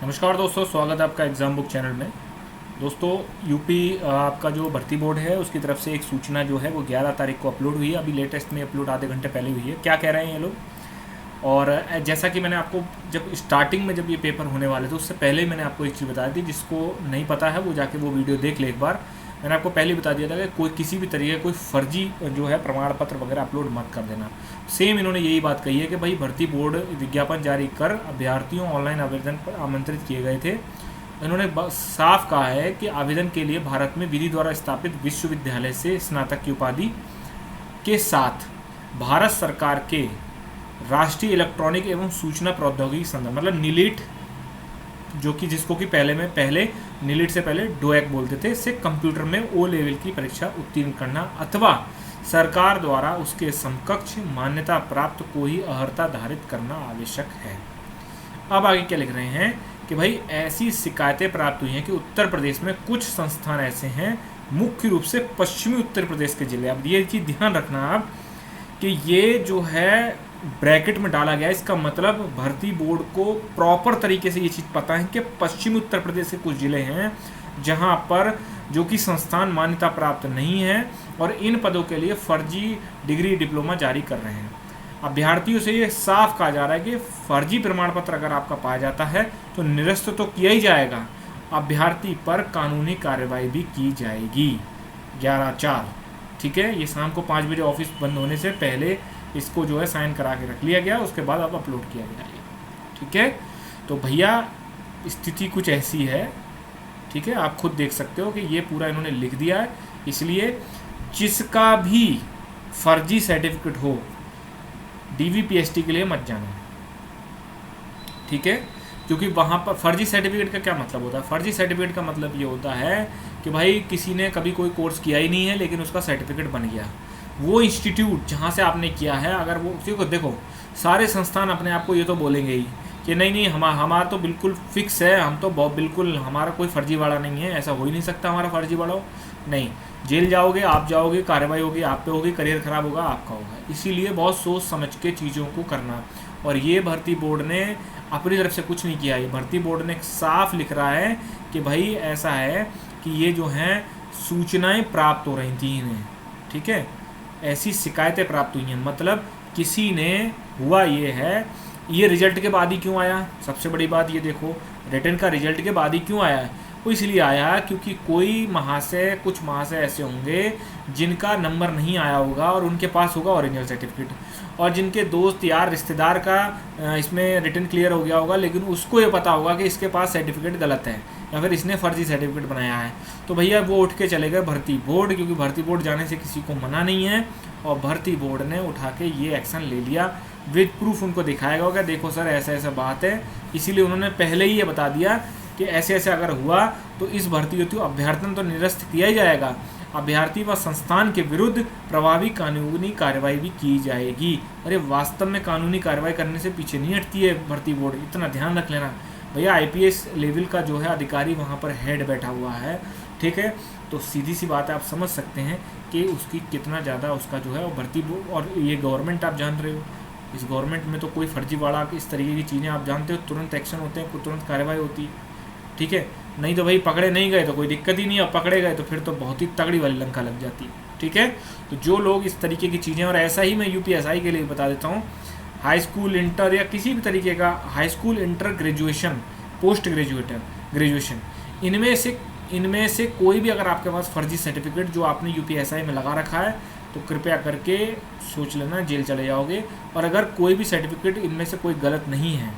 नमस्कार दोस्तों, स्वागत है आपका एग्ज़ाम बुक चैनल में। दोस्तों, यूपी आपका जो भर्ती बोर्ड है उसकी तरफ से एक सूचना जो है वो 11 तारीख को अपलोड हुई है। अभी लेटेस्ट में अपलोड आधे घंटे पहले हुई है। क्या कह रहे हैं ये लोग? और जैसा कि मैंने आपको जब स्टार्टिंग में जब ये पेपर होने वाले थे उससे पहले ही मैंने आपको एक चीज़ बता दी। जिसको नहीं पता है वो जाके वो वीडियो देख ले एक बार। मैंने आपको पहले ही बता दिया था कि कोई किसी भी तरीके कोई फर्जी जो है प्रमाण पत्र वगैरह अपलोड मत कर देना। सेम इन्होंने यही बात कही है कि भाई भर्ती बोर्ड विज्ञापन जारी कर अभ्यर्थियों ऑनलाइन आवेदन पर आमंत्रित किए गए थे। इन्होंने साफ कहा है कि आवेदन के लिए भारत में विधि द्वारा स्थापित विश्वविद्यालय से स्नातक की उपाधि के साथ भारत सरकार के राष्ट्रीय इलेक्ट्रॉनिक एवं सूचना प्रौद्योगिकी संस्थान मतलब नीलिट, जो कि जिसको कि पहले नीलिट से पहले डोएक बोलते थे, से कंप्यूटर में ओ लेवल की परीक्षा उत्तीर्ण करना अथवा सरकार द्वारा उसके समकक्ष मान्यता प्राप्त को ही अर्हता धारित करना आवश्यक है। अब आगे क्या लिख रहे हैं कि भाई ऐसी शिकायतें प्राप्त हुई हैं कि उत्तर प्रदेश में कुछ संस्थान ऐसे हैं, मुख्य रूप से पश्चिमी उत्तर प्रदेश के जिले। अब ये चीज़ ध्यान रखना आप कि ये जो है ब्रैकेट में डाला गया, इसका मतलब भर्ती बोर्ड को प्रॉपर तरीके से ये चीज़ पता है कि पश्चिमी उत्तर प्रदेश के कुछ ज़िले हैं जहां पर जो कि संस्थान मान्यता प्राप्त नहीं है और इन पदों के लिए फर्जी डिग्री डिप्लोमा जारी कर रहे हैं। अभ्यर्थियों से ये साफ कहा जा रहा है कि फर्जी प्रमाण पत्र अगर आपका पाया जाता है तो निरस्त तो किया ही जाएगा, अभ्यर्थी पर कानूनी कार्रवाई भी की जाएगी। 11/4, ठीक है। ये शाम को 5 बजे ऑफिस बंद होने से पहले इसको जो है साइन करा के रख लिया गया, उसके बाद अब अपलोड किया गया ये, ठीक है। तो भैया स्थिति कुछ ऐसी है, ठीक है। आप खुद देख सकते हो कि ये पूरा इन्होंने लिख दिया है। इसलिए जिसका भी फर्जी सर्टिफिकेट हो डीवीपीएसटी के लिए मत जाना, ठीक है। क्योंकि वहाँ पर फर्जी सर्टिफिकेट का क्या मतलब होता है? फर्जी सर्टिफिकेट का मतलब ये होता है कि भाई किसी ने कभी कोई कोर्स किया ही नहीं है लेकिन उसका सर्टिफिकेट बन गया। वो इंस्टीट्यूट जहाँ से आपने किया है, अगर वो, क्योंकि देखो सारे संस्थान अपने आप को ये तो बोलेंगे ही कि नहीं नहीं हमारा तो बिल्कुल फिक्स है, हम तो बिल्कुल हमारा कोई फर्जीवाड़ा नहीं है, ऐसा हो ही नहीं सकता हमारा फर्जीवाड़ा हो। नहीं, जेल जाओगे आप, जाओगे, कार्रवाई होगी आप पे होगी, करियर ख़राब होगा आपका होगा। इसीलिए बहुत सोच समझ के चीज़ों को करना। और ये भर्ती बोर्ड ने अपनी तरफ से कुछ नहीं किया। ये भर्ती बोर्ड ने साफ लिख रहा है कि भाई ऐसा है कि ये जो हैं सूचनाएं प्राप्त हो रही थी इन्हें, ठीक है। ऐसी शिकायतें प्राप्त हुई हैं, मतलब किसी ने, हुआ ये है, ये रिजल्ट के बाद ही क्यों आया? सबसे बड़ी बात ये देखो, रिटर्न का रिजल्ट के बाद ही क्यों आया है? वो इसलिए आया क्योंकि कोई महाशय, कुछ महाशय ऐसे होंगे जिनका नंबर नहीं आया होगा और उनके पास होगा ओरिजिनल सर्टिफिकेट, और जिनके दोस्त यार रिश्तेदार का इसमें रिटर्न क्लियर हो गया होगा लेकिन उसको ये पता होगा कि इसके पास सर्टिफिकेट गलत है या फिर इसने फर्जी सर्टिफिकेट बनाया है। तो भैया वो उठ के चले गए भर्ती बोर्ड, क्योंकि भर्ती बोर्ड जाने से किसी को मना नहीं है, और भर्ती बोर्ड ने उठा के ये एक्शन ले लिया। विद प्रूफ उनको दिखाएगा होगा, देखो सर ऐसा ऐसा बात है। इसीलिए उन्होंने पहले ही ये बता दिया कि ऐसे ऐसे अगर हुआ तो इस भर्ती हेतु अभ्यर्थन तो निरस्त किया ही जाएगा, अभ्यर्थी व संस्थान के विरुद्ध प्रभावी कानूनी कार्रवाई भी की जाएगी। अरे वास्तव में कानूनी कार्रवाई करने से पीछे नहीं हटती है भर्ती बोर्ड, इतना ध्यान रख लेना भैया। आईपीएस लेवल का जो है अधिकारी वहाँ पर हेड बैठा हुआ है, ठीक है। तो सीधी सी बात है, आप समझ सकते हैं कि उसकी कितना ज़्यादा उसका जो है वो भर्ती बोर्ड। और ये गवर्नमेंट आप जान रहे हो, इस गवर्नमेंट में तो कोई फर्जीवाड़ा इस तरीके की चीज़ें आप जानते हो, तुरंत एक्शन होते हैं, तुरंत कार्रवाई होती है, ठीक है। नहीं तो भाई पकड़े नहीं गए तो कोई दिक्कत ही नहीं है, पकड़े गए तो फिर तो बहुत ही तगड़ी वाली लंका लग जाती है, ठीक है। तो जो लोग इस तरीके की चीज़ें, और ऐसा ही मैं यूपीएसआई के लिए बता देता हूँ, हाई स्कूल इंटर या किसी भी तरीके का high school inter graduation post graduation, इनमें से कोई भी अगर आपके पास फर्जी सर्टिफिकेट जो आपने यूपीएसआई में लगा रखा है तो कृपया करके सोच लेना जेल चले जाओगे। और अगर कोई भी सर्टिफिकेट इनमें से कोई गलत नहीं है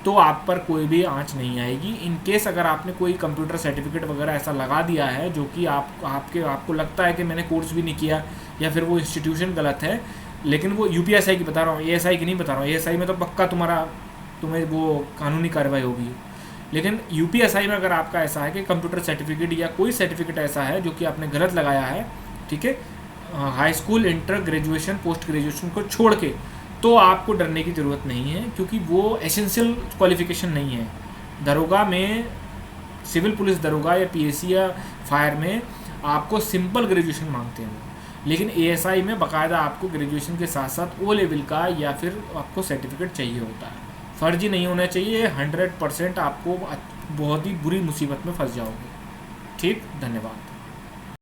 तो आप पर कोई भी आंच नहीं आएगी। इन केस अगर आपने कोई कंप्यूटर सर्टिफिकेट वगैरह ऐसा लगा दिया है जो कि आपको लगता है कि मैंने कोर्स भी नहीं किया या फिर वो इंस्टीट्यूशन गलत है, लेकिन वो यूपीएसआई की बता रहा हूँ, एएसआई की नहीं बता रहा हूँ। एएसआई में तो पक्का तुम्हें वो कानूनी कार्रवाई होगी, लेकिन यूपीएसआई में अगर आपका ऐसा है कि कंप्यूटर सर्टिफिकेट या कोई सर्टिफिकेट ऐसा है जो कि आपने गलत लगाया है, ठीक है, high school inter graduation post graduation को छोड़ के, तो आपको डरने की ज़रूरत नहीं है, क्योंकि वो एसेंशियल क्वालिफिकेशन नहीं है। दरोगा में, सिविल पुलिस दरोगा या पीएससी या फायर में आपको सिंपल ग्रेजुएशन मांगते हैं, लेकिन एएसआई में बाकायदा आपको ग्रेजुएशन के साथ साथ ओ लेवल का या फिर आपको सर्टिफिकेट चाहिए होता है। फर्जी नहीं होना चाहिए। 100% आपको बहुत ही बुरी मुसीबत में फंस जाओगे। ठीक, धन्यवाद।